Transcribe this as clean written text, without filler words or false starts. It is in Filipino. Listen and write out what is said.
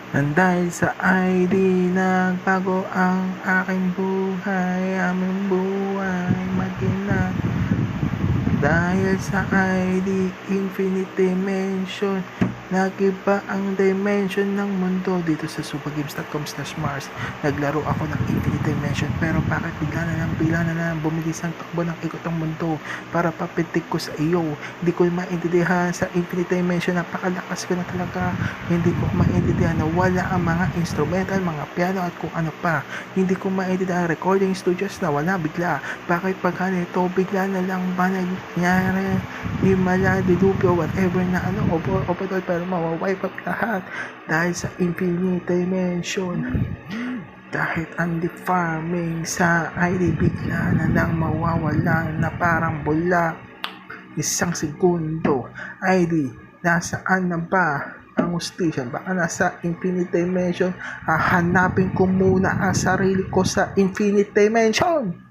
Nang dahil sa ID, nagbago ang aking buhay, aming buhay mag-ina. Dahil sa ID, Infinite Dimension, nag-iba ang dimension ng mundo. Dito sa supagames.com/Mars, naglaro ako ng Infinite Dimension, pero bakit bigla na lang bumilis ang takbo ng ikot ng mundo para papitik ko sa iyo? Hindi ko maintindihan sa Infinite Dimension, napakalakas ko na talaga. Hindi ko maintindihan na wala ang mga instrumental, mga piano at kung ano pa. Hindi ko maintindihan recording studios na wala bigla. Bakit pagka nito bigla na lang ba nangyari? Himala, dilupyo, whatever na overall, pero mawawipe up lahat dahil sa Infinite Dimension. Kahit ang farming sa ID bigla na lang mawawala na parang bula. Isang segundo. ID, nasaan na ba ang hustisya? Baka nasa Infinite Dimension. Hahanapin ko muna ang sarili ko sa Infinite Dimension.